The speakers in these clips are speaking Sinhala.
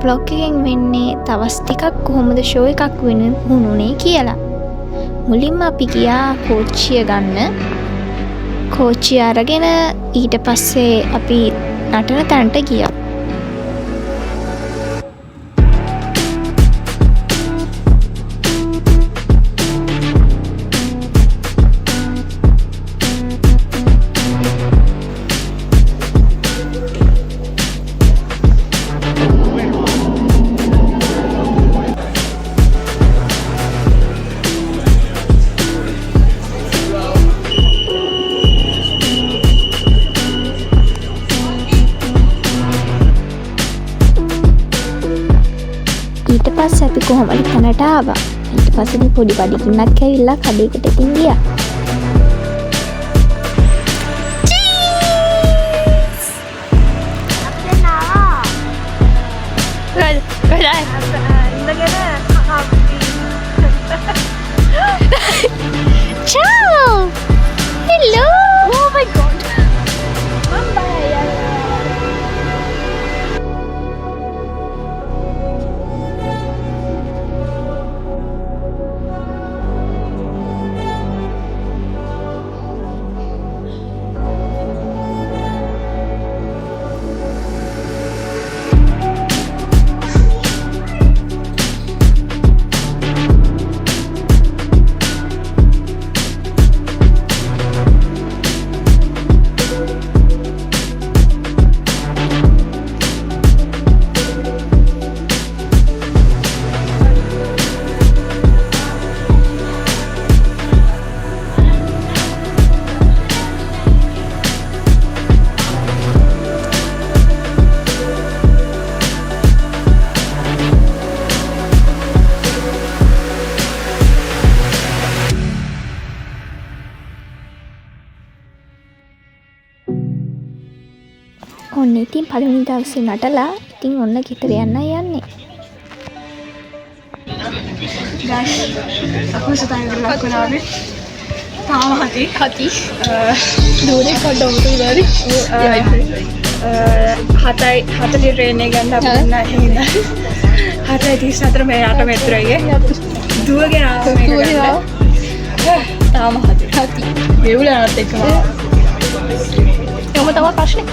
බ්ලොග් එකෙන් වෙන්නේ දවස් ටිකක් කොහොමද ෂෝ එකක් වුණුනේ කියලා. මුලින්ම අපි ගියා කෝච්චිය ගන්න. කෝච්චිය අරගෙන ඊට පස්සේ අපි නටන තැනට ගියා. ඊට පස්සේ අපි කොහොමද තැනට ආවා. ඊට පස්සේ පොඩි බඩගින්නක් ඇවිල්ලා කඩේකට ඉතින් ගියා. Ciao! Hello! Oh my god! ඔන්න ඉතින් පළවෙනි දවසේ නටලා ඉතින් ඔන්න ගෙදර යන්න යන්නේ. ගයිස් අපෝ සතන්ට ලක් වුණානේ. තාම හති. දූරේ කොඩොමතු ඉවරයි. 7:40 ට්‍රේන් එක ගන්න අපි ඉන්න හින්දා 7:34 මේ 8 මෙත්‍රයේ දුවගෙන ආවා මේක ගන්න. තාම හති. වේවුලනත් එක්කම යමු තව ප්‍රශ්නේ.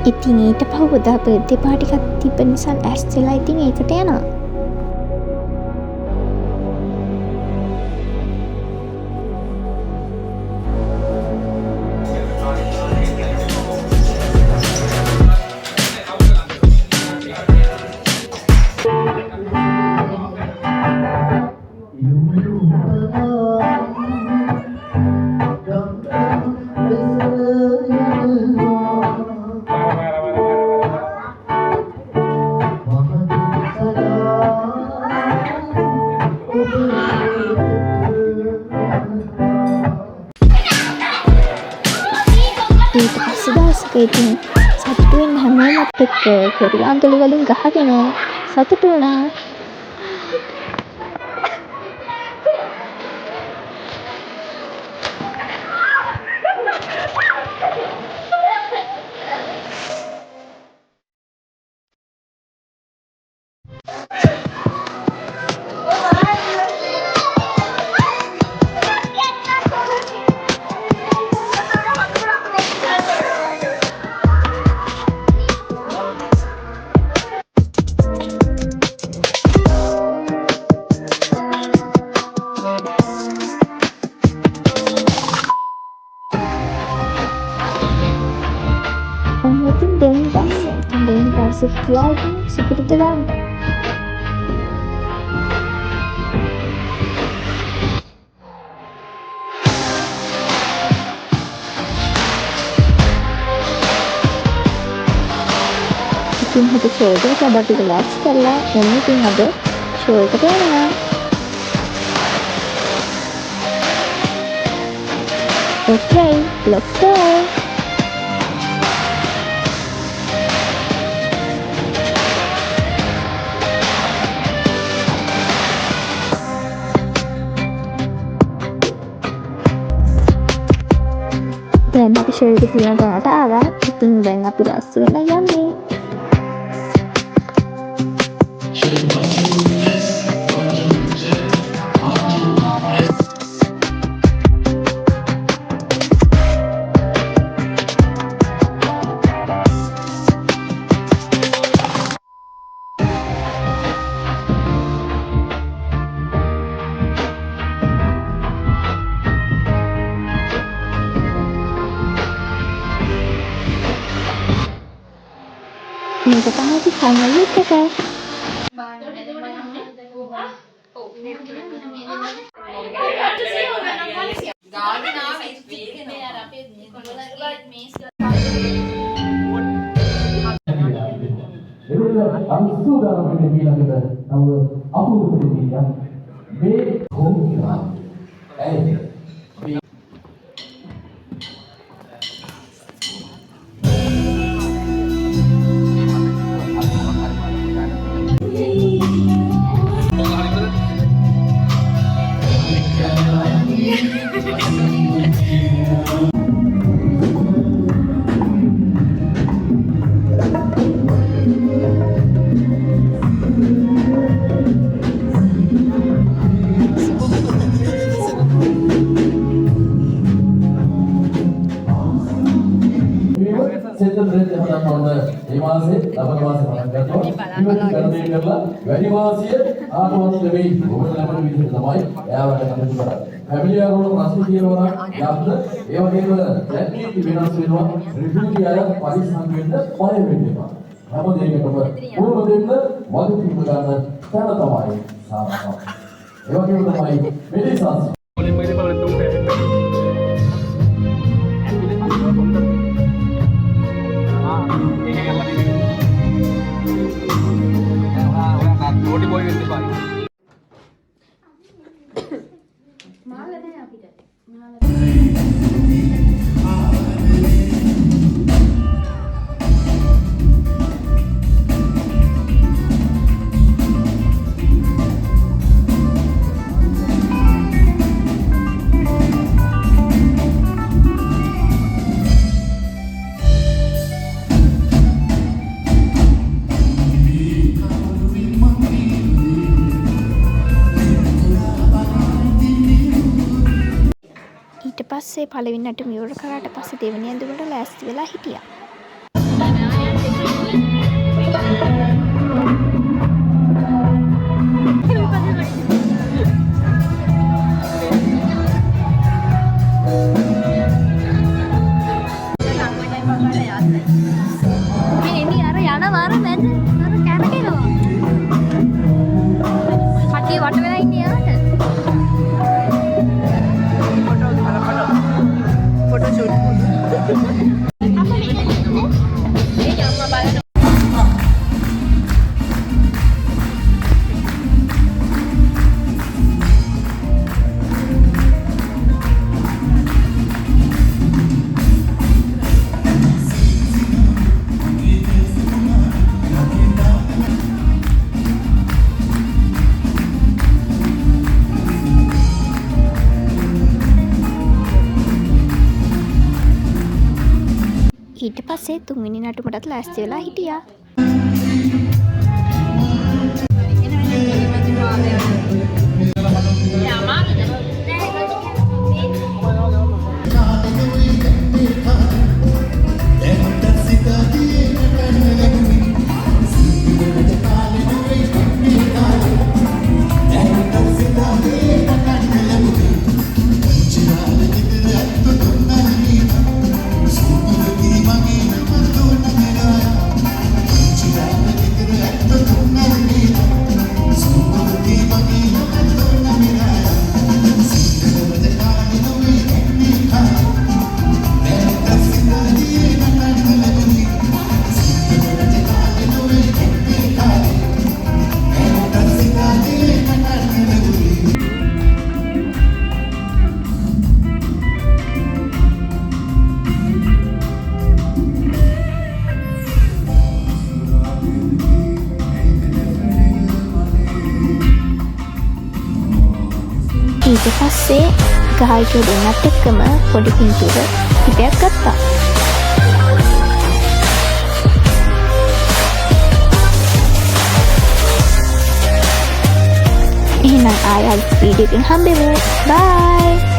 ඉතින් ඊට පහුවදා බර්ත්ඩේ පාටි එකක් තිබ්බ නිසා ඇස්තෙලා ඉතින් ඒකට යනවා. ඊට පස්සේ දවසක ඉතින් සතුටු වෙන්න හැමෝමත් එක්ක කොරියාන්තලු වලින් ගහගෙන සතුටු වුණා. Then that's a flag seperti dalam. Itin hati show itu coba kita lihat setelah ini ting ada show itu kayaknya. Okay, let's go. Dan අපි ෂෙල් එක තියෙන තැනට ආවා. දැන් අපි රැස් වෙලා යන්නේ. මේක තමයි ෆයිනල් லுක් එක. ඊට පස්සේ පළවෙනි නටුම ඉවර කරාට පස්සේ දෙවෙනි ඇඳුමට ලෑස්ති වෙලා හිටියා. ඊට පස්සේ තුන්වෙනි නටුමටත් ලෑස්ති වෙලා හිටියා. ඊට පස්සේ ගායකයෝ දෙන්නත් එක්කම පොඩි පින්තූර ටිකක් ගත්තා. එහෙනම් ආයෙත් වීඩියෝ එකකින් හම්බෙමු. බයි.